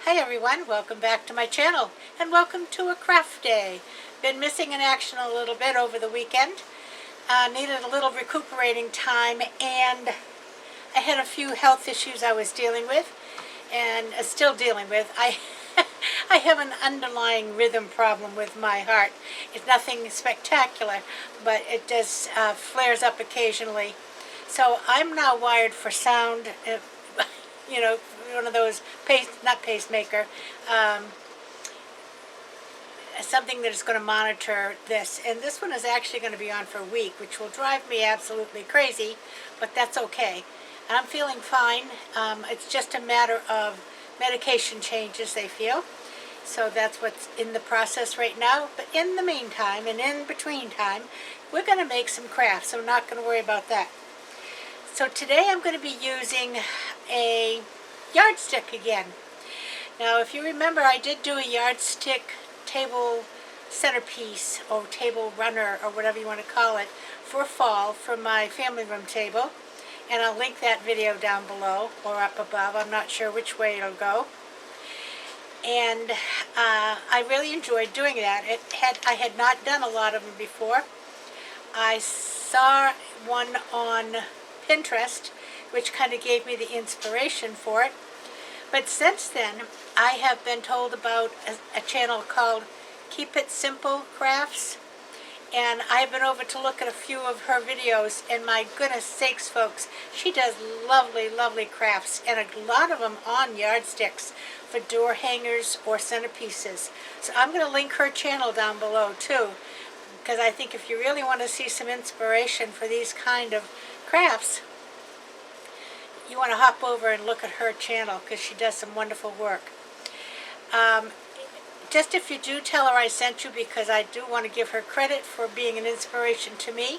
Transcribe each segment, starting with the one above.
Hi everyone, welcome back to my channel and welcome to a craft day. Been missing in action a little bit over the weekend. Needed a little recuperating time, and I had a few health issues I was dealing with and still dealing with. I have an underlying rhythm problem with my heart. It's nothing spectacular, but it just flares up occasionally. So I'm now wired for sound, you know, one of those, not pacemaker, something that is going to monitor this. And this one is actually going to be on for a week, which will drive me absolutely crazy, but that's okay. I'm feeling fine. It's just a matter of medication changes, they feel. So that's what's in the process right now. But in the meantime, and in between time, we're going to make some crafts, so I'm not going to worry about that. So today I'm going to be using a yardstick again. Now, if you remember, I did do a yardstick table centerpiece or table runner or whatever you want to call it for fall for my family room table, and I'll link that video down below or up above. I'm not sure which way it'll go. And I really enjoyed doing that. I had not done a lot of them before. I saw one on Pinterest, which kind of gave me the inspiration for it. But since then, I have been told about a channel called Keep It Simple Crafts, and I've been over to look at a few of her videos, and my goodness sakes, folks, she does lovely, lovely crafts, and a lot of them on yardsticks for door hangers or centerpieces. So I'm going to link her channel down below too, because I think if you really want to see some inspiration for these kind of crafts, you want to hop over and look at her channel, because she does some wonderful work. Just if you do, tell her I sent you, because I do want to give her credit for being an inspiration to me.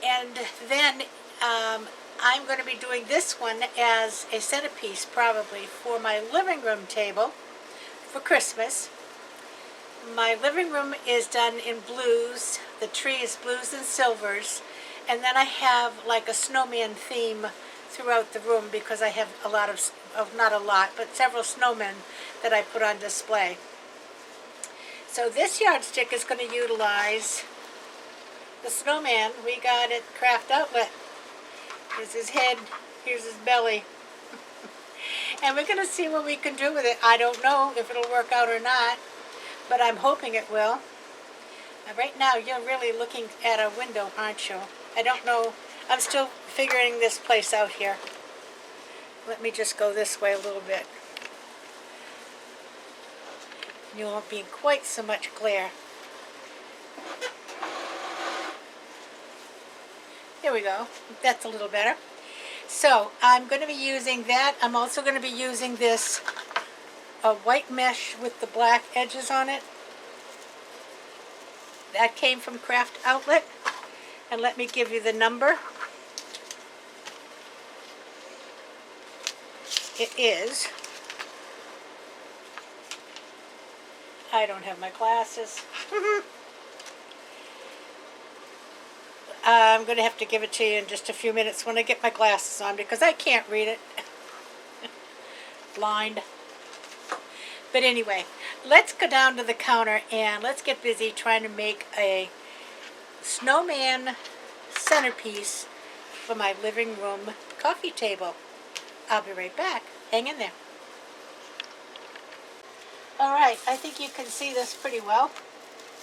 And then I'm going to be doing this one as a centerpiece probably for my living room table for Christmas. My living room is done in blues. The tree is blues and silvers. And then I have like a snowman theme throughout the room, because I have a lot of not a lot, but several snowmen that I put on display. So this yardstick is going to utilize the snowman we got at Craft Outlet. Here's his head, here's his belly. And we're going to see what we can do with it. I don't know if it'll work out or not, but I'm hoping it will. Right now, you're really looking at a window, aren't you? I don't know. I'm still figuring this place out here. Let me just go this way a little bit. You won't be in quite so much glare. There we go. That's a little better. So I'm going to be using that. I'm also going to be using this white mesh with the black edges on it. That came from Craft Outlet. And let me give you the number. It is, I don't have my glasses. I'm going to have to give it to you in just a few minutes when I get my glasses on, because I can't read it. Blind. But anyway, let's go down to the counter and let's get busy trying to make a snowman centerpiece for my living room coffee table. I'll be right back. Hang in there. Alright, I think you can see this pretty well.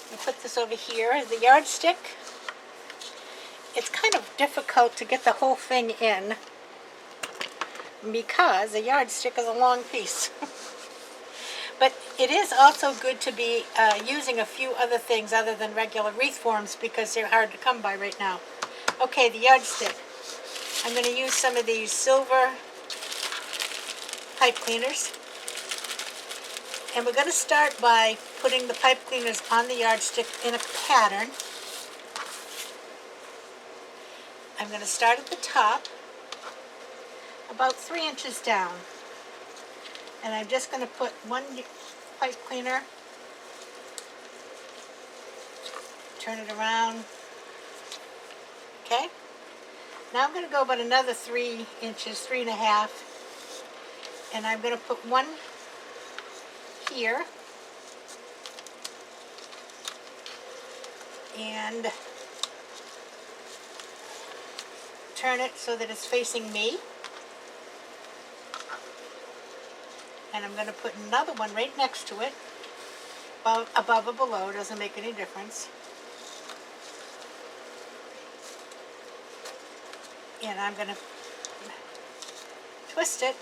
I'll put this over here, the yardstick. It's kind of difficult to get the whole thing in, because the yardstick is a long piece. But it is also good to be using a few other things other than regular wreath forms, because they're hard to come by right now. Okay, the yardstick. I'm going to use some of these silver pipe cleaners. And we're going to start by putting the pipe cleaners on the yardstick in a pattern. I'm going to start at the top, about 3 inches down. And I'm just going to put one pipe cleaner, turn it around. Okay? Now I'm going to go about another 3 inches, 3.5, And I'm going to put one here. And turn it so that it's facing me. And I'm going to put another one right next to it, above or below, doesn't make any difference. And I'm going to twist it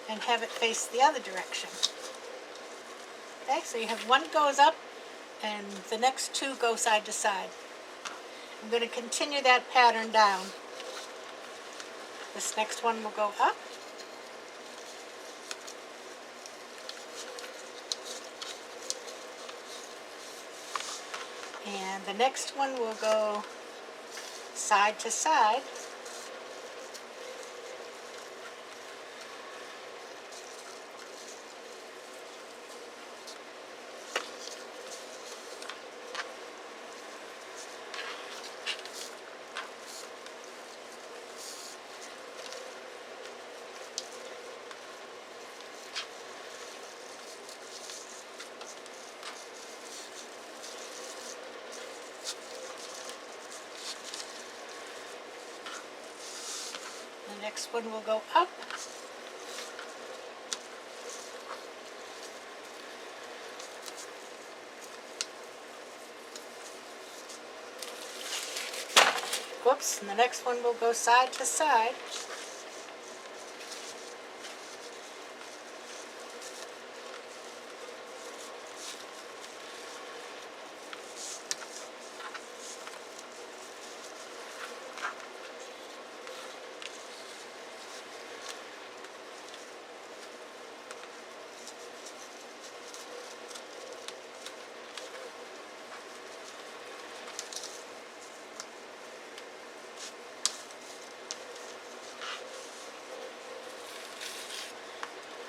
and have it face the other direction. Okay, so you have one goes up and the next two go side to side. I'm going to continue that pattern down. This next one will go up. And the next one will go side to side. The next one will go up. Whoops, and the next one will go side to side.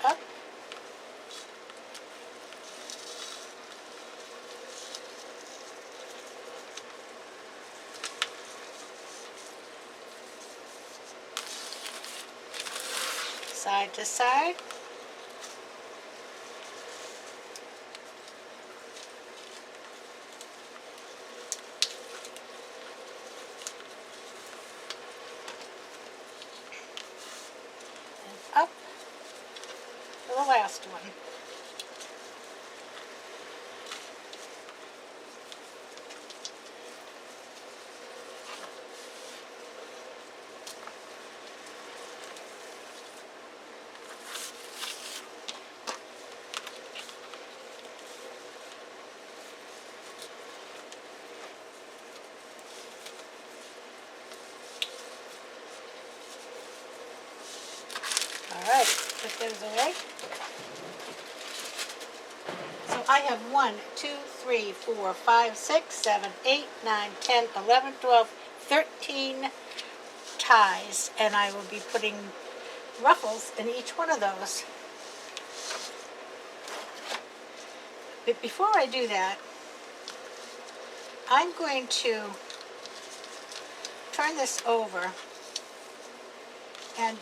Up. Side to side. And up to the last one. All right, put those away. So I have 1, 2, 3, 4, 5, 6, 7, 8, 9, 10, 11, 12, 13 ties, and I will be putting ruffles in each one of those. But before I do that, I'm going to turn this over and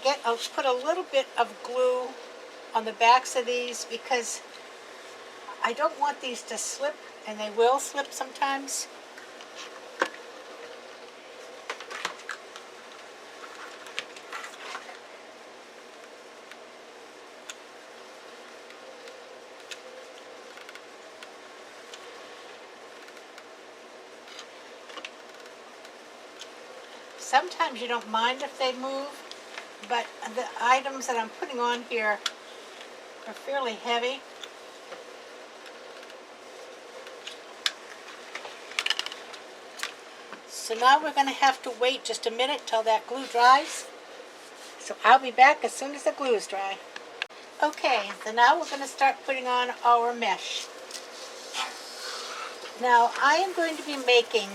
put a little bit of glue on the backs of these because I don't want these to slip, and they will slip sometimes. Sometimes you don't mind if they move, but the items that I'm putting on here are fairly heavy. So now we're going to have to wait just a minute till that glue dries. So I'll be back as soon as the glue is dry. Okay, so now we're going to start putting on our mesh. Now I am going to be making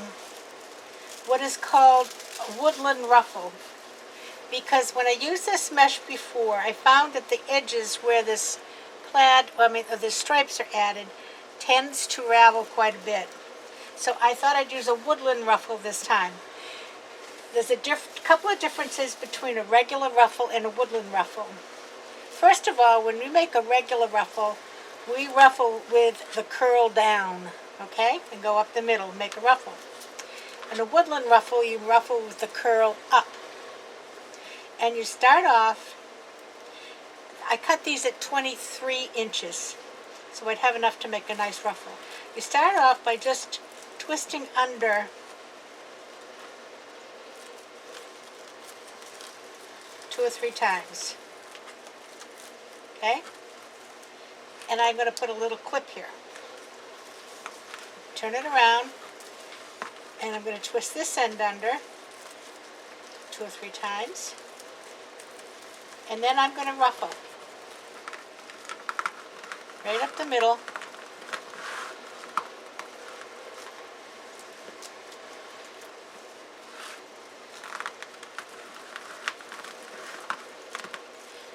what is called a woodland ruffle, because when I used this mesh before, I found that the edges where this the stripes are added tends to ravel quite a bit. So I thought I'd use a woodland ruffle this time. there's a couple of differences between a regular ruffle and a woodland ruffle. First of all, when we make a regular ruffle, we ruffle with the curl down, okay? And go up the middle and make a ruffle. In a woodland ruffle, you ruffle with the curl up. And you start off, I cut these at 23 inches, so I'd have enough to make a nice ruffle. You start off by just twisting under 2 or 3 times. Okay? And I'm going to put a little clip here. Turn it around, and I'm going to twist this end under 2 or 3 times. And then I'm going to ruffle right up the middle.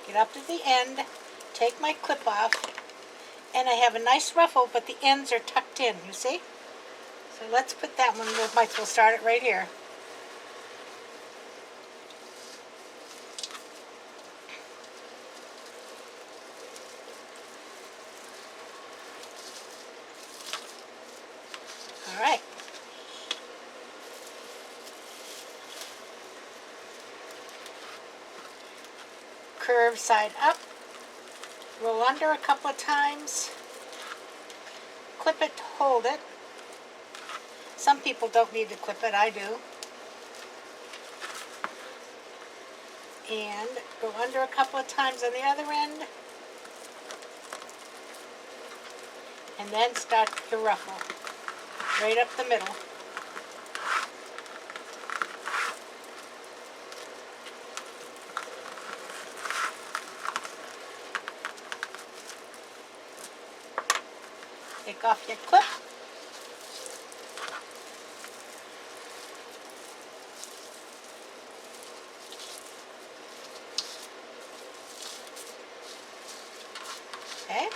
Get up to the end, take my clip off, and I have a nice ruffle, but the ends are tucked in, you see? So let's put that one, we might as well start it right here. All right. Curve side up, roll under a couple of times, clip it, hold it. Some people don't need to clip it, I do. And go under a couple of times on the other end, and then start your ruffle right up the middle. Take off your clip. Okay.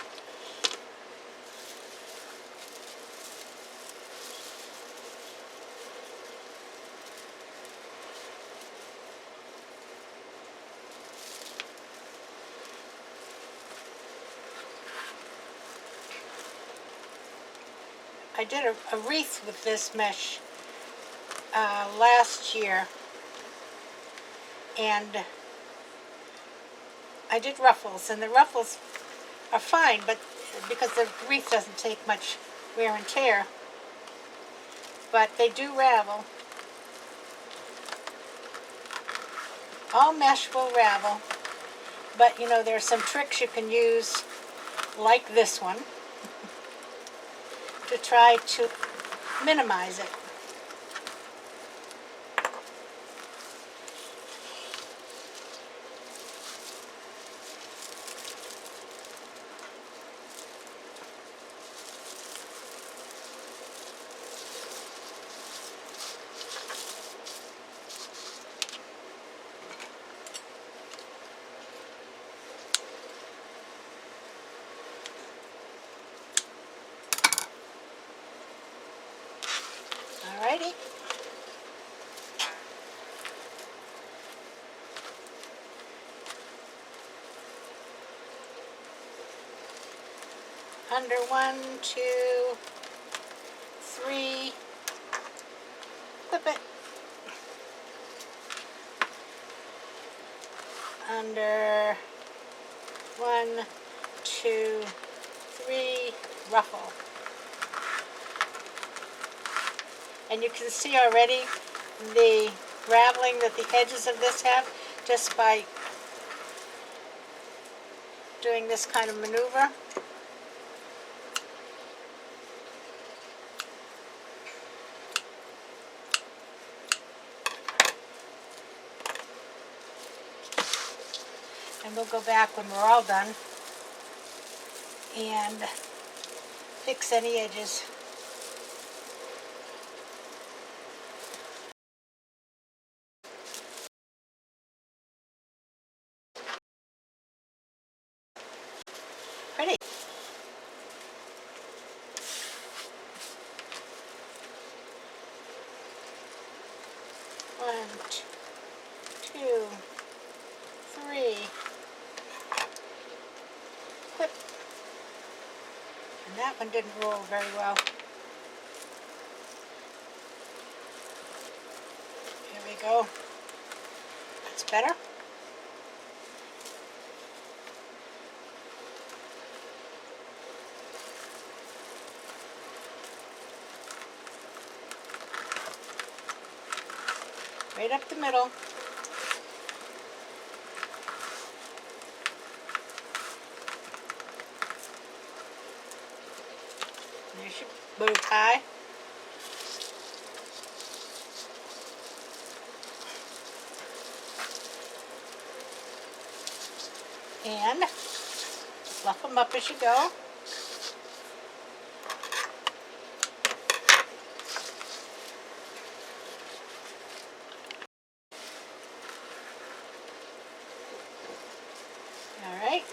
I did a wreath with this mesh last year, and I did ruffles, and the ruffles are fine, but because the wreath doesn't take much wear and tear, but they do ravel. All mesh will ravel, but you know, there are some tricks you can use, like this one, to try to minimize it. Alrighty. Under 1, 2, 3, clip it. Under 1, 2, 3, ruffle. And you can see already the raveling that the edges of this have just by doing this kind of maneuver. And we'll go back when we're all done and fix any edges. Pretty. 1, 2, 3. Clip. And that one didn't roll very well. Here we go. That's better. Right up the middle. There's your bow tie. And fluff them up as you go. All right.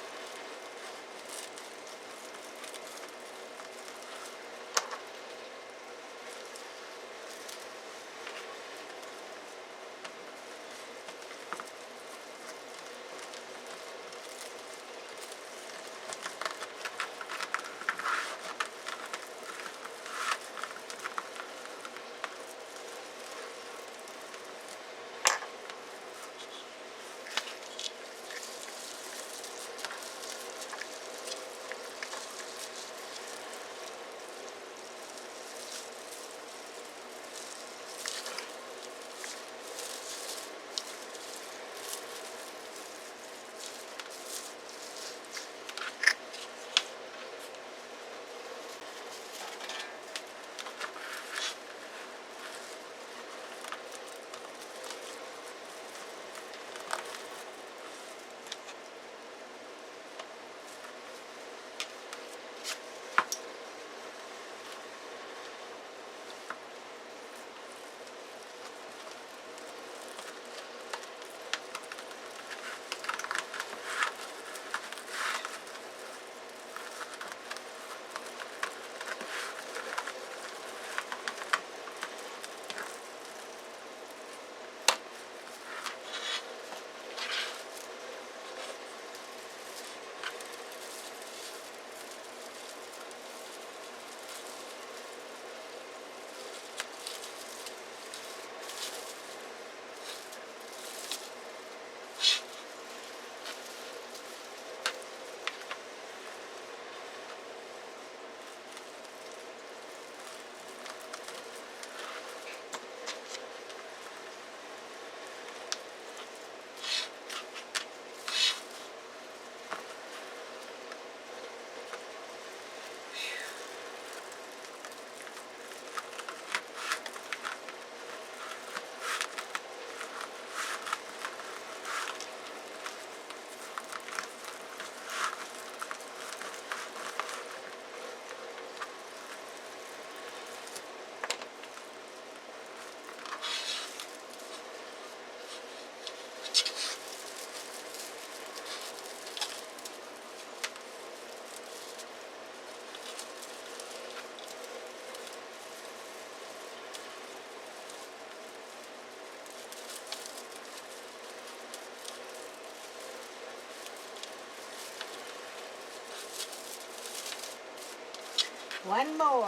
One more.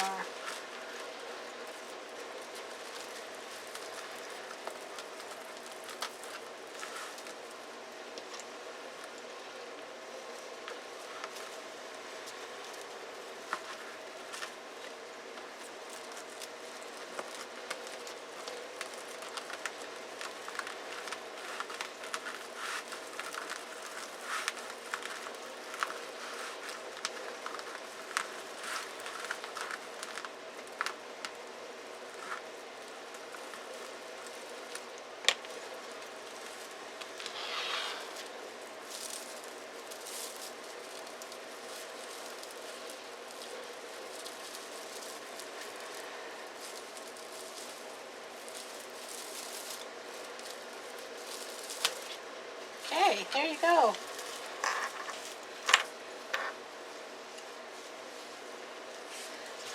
Okay, there you go.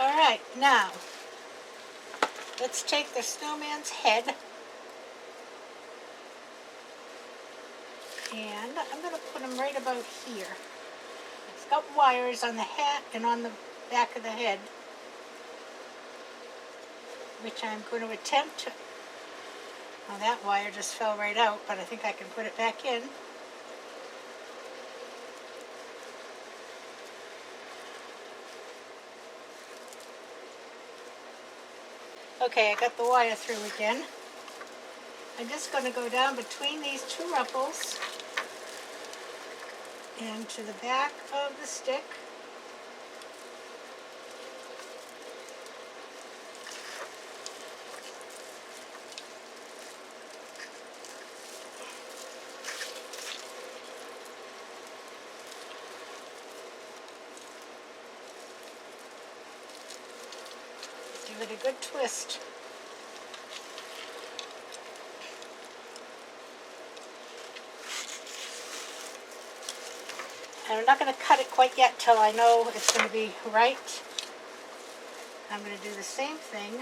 All right, now let's take the snowman's head And I'm going to put them right about here. It's got wires on the hat and on the back of the head, which I'm going to attempt to... Well, that wire just fell right out, but I think I can put it back in. Okay, I got the wire through again. I'm just going to go down between these two ruffles and to the back of the stick. Give it a good twist. And I'm not going to cut it quite yet till I know it's going to be right. I'm going to do the same thing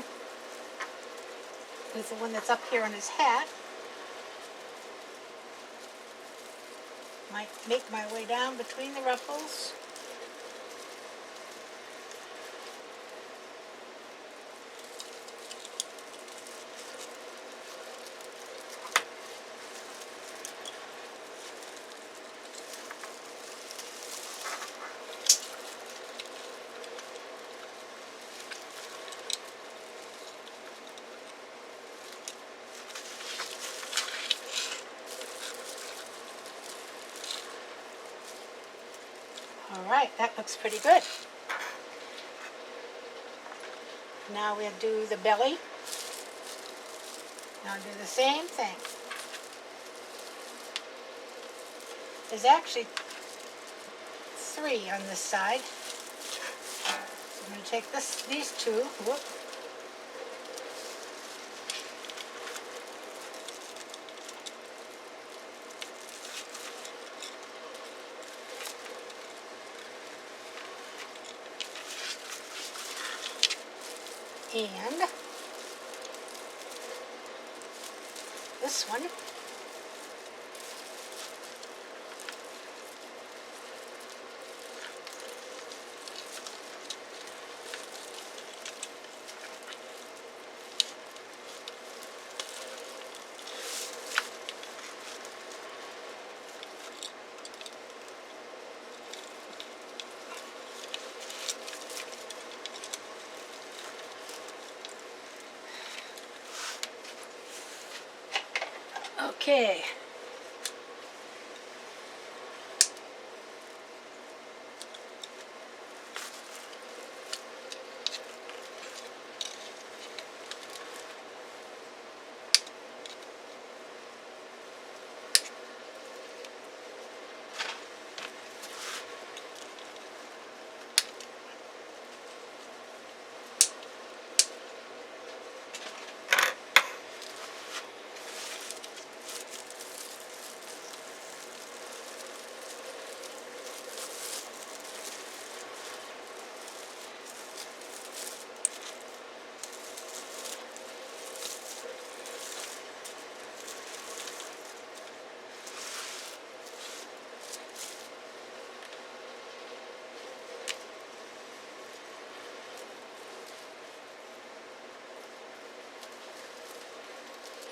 with the one that's up here on his hat. Might make my way down between the ruffles. All right, that looks pretty good. Now we'll do the belly. Now do the same thing. There's actually 3 on this side. I'm going to take these 2. Whoop. And this one. Okay.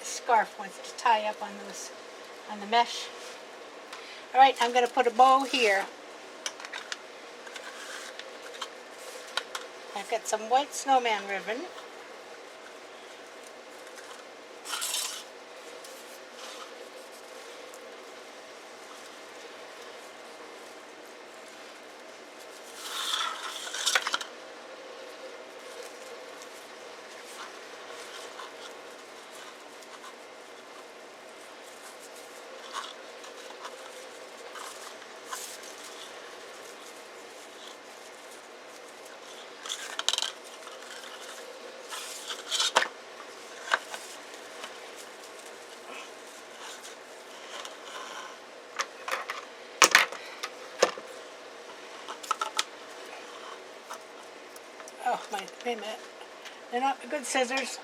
Scarf wants to tie up on the mesh. All right, I'm going to put a bow here. I've got some white snowman ribbon. Oh, wait a minute. They're not good scissors.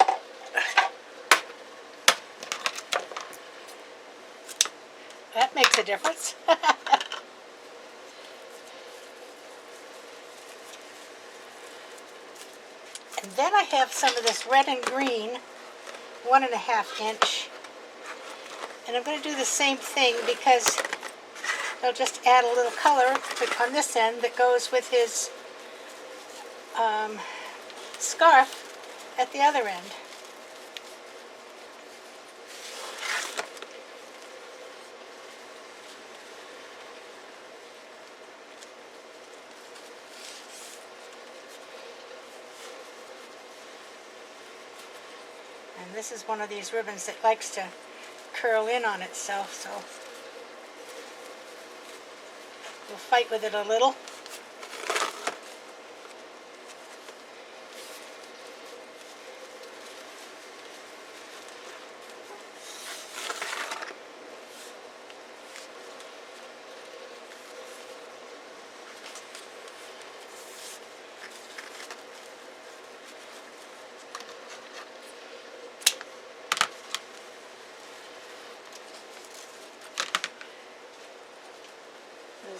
That makes a difference. And then I have some of this red and green, 1.5 inch. And I'm going to do the same thing because they'll just add a little color on this end that goes with his scarf at the other end. And this is one of these ribbons that likes to curl in on itself, so we'll fight with it a little.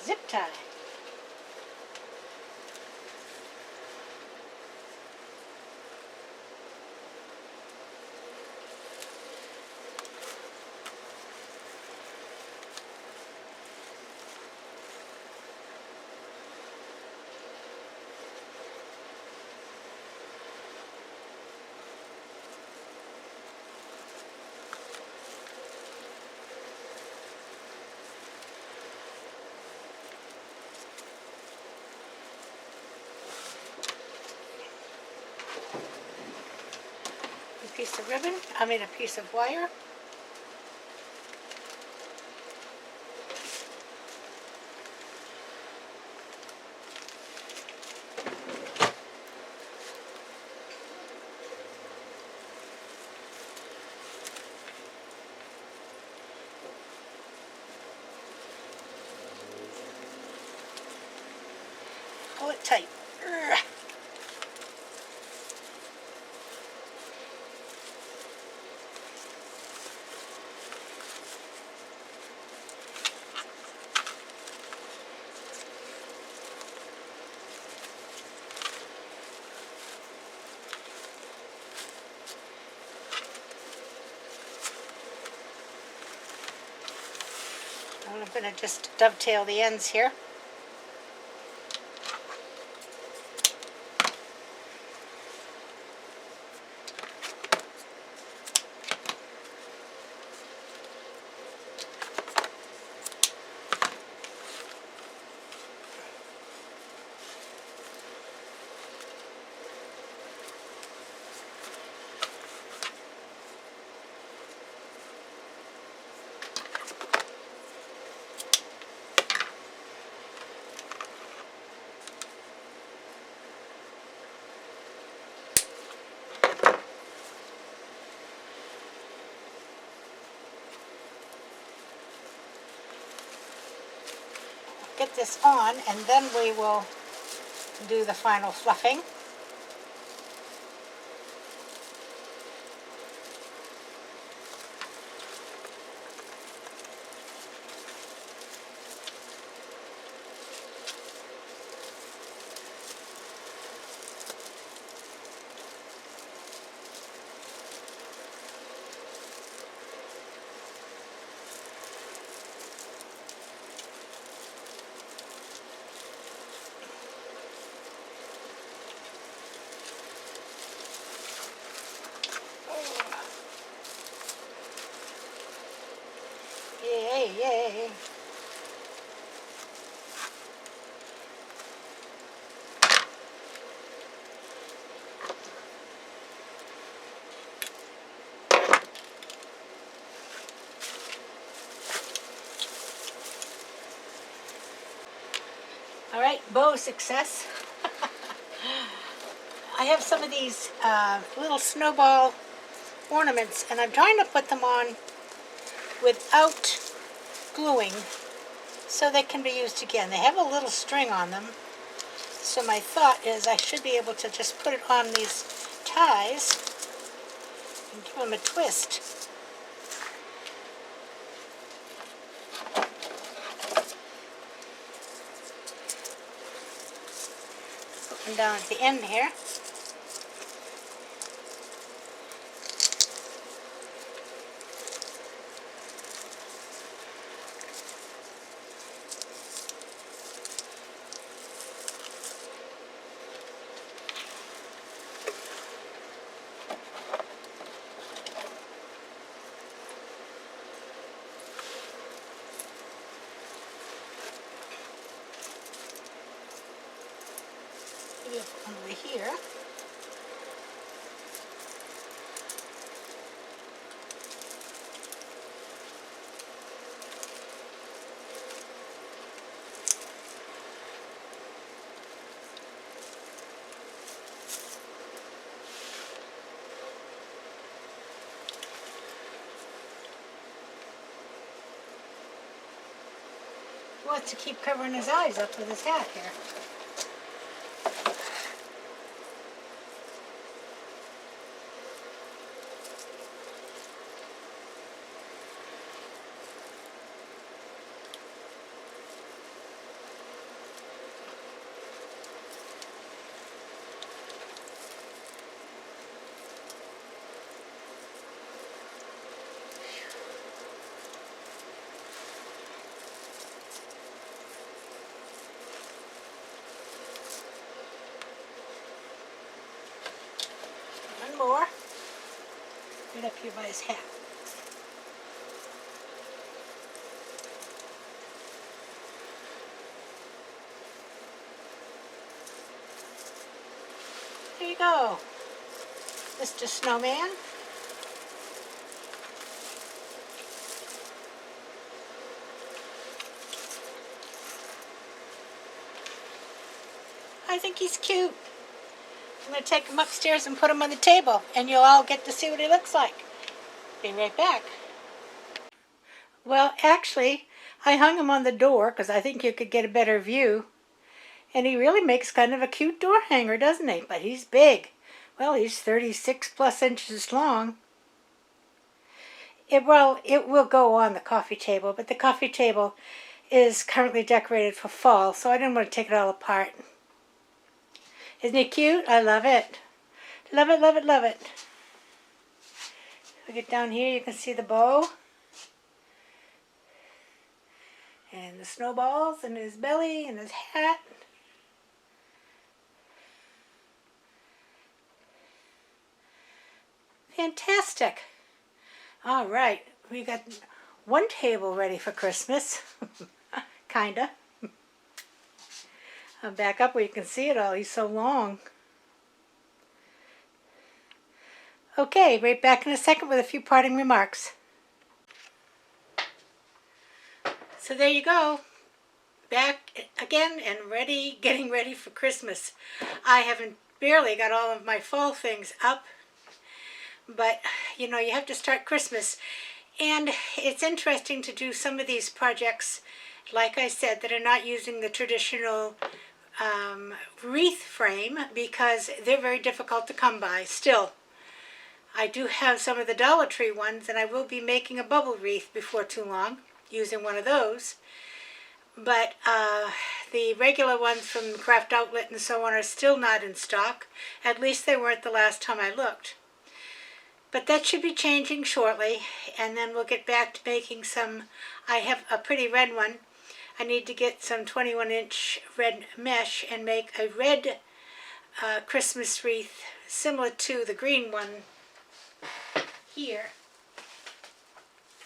Zip tie. Piece of ribbon, a piece of wire. Pull it tight. I'm going to just dovetail the ends here. Get this on, and then we will do the final fluffing. Yay, yay. All right, bow success. I have some of these little snowball ornaments, and I'm trying to put them on without gluing so they can be used again. They have a little string on them, so my thought is I should be able to just put it on these ties and give them a twist. come down at the end here. Over here. He wants to keep covering his eyes up with his hat here. More. Right up here by his hat. There you go, Mr. Snowman. I think he's cute. I'm going to take him upstairs and put him on the table, and you'll all get to see what he looks like. Be right back. Well, actually, I hung him on the door because I think you could get a better view. And he really makes kind of a cute door hanger, doesn't he? But he's big. Well, he's 36 plus inches long. It will go on the coffee table, but the coffee table is currently decorated for fall, so I didn't want to take it all apart. Isn't he cute? I love it. Love it, love it, love it. If we get down here, you can see the bow. And the snowballs and his belly and his hat. Fantastic. All right, we got one table ready for Christmas. Kinda. I'll back up where you can see it all. He's so long. Okay, right back in a second with a few parting remarks. So there you go. Back again and ready, getting ready for Christmas. I haven't barely got all of my fall things up, but you know, you have to start Christmas. And it's interesting to do some of these projects, like I said, that are not using the traditional wreath frame because they're very difficult to come by still. I do have some of the Dollar Tree ones, and I will be making a bubble wreath before too long using one of those. But the regular ones from Craft Outlet and so on are still not in stock. At least they weren't the last time I looked. But that should be changing shortly, and then we'll get back to making some. I have a pretty red one. I need to get some 21-inch red mesh and make a red Christmas wreath similar to the green one here.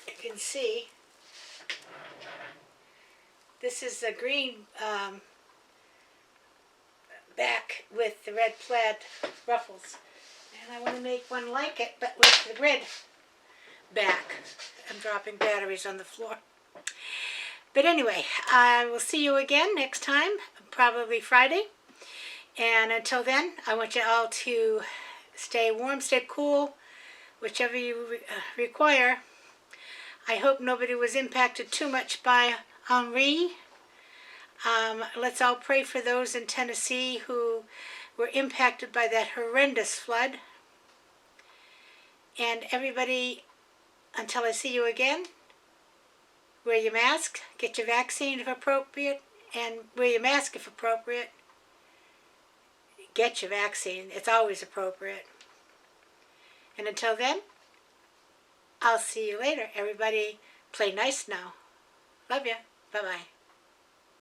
You can see this is the green back with the red plaid ruffles. And I want to make one like it, but with the red back. I'm dropping batteries on the floor. But anyway, I will see you again next time, probably Friday. And until then, I want you all to stay warm, stay cool, whichever you require. I hope nobody was impacted too much by Henri. Let's all pray for those in Tennessee who were impacted by that horrendous flood. And everybody, until I see you again, wear your mask, get your vaccine if appropriate, and wear your mask if appropriate. get your vaccine. It's always appropriate. And until then, I'll see you later. Everybody play nice now. Love you. Bye-bye.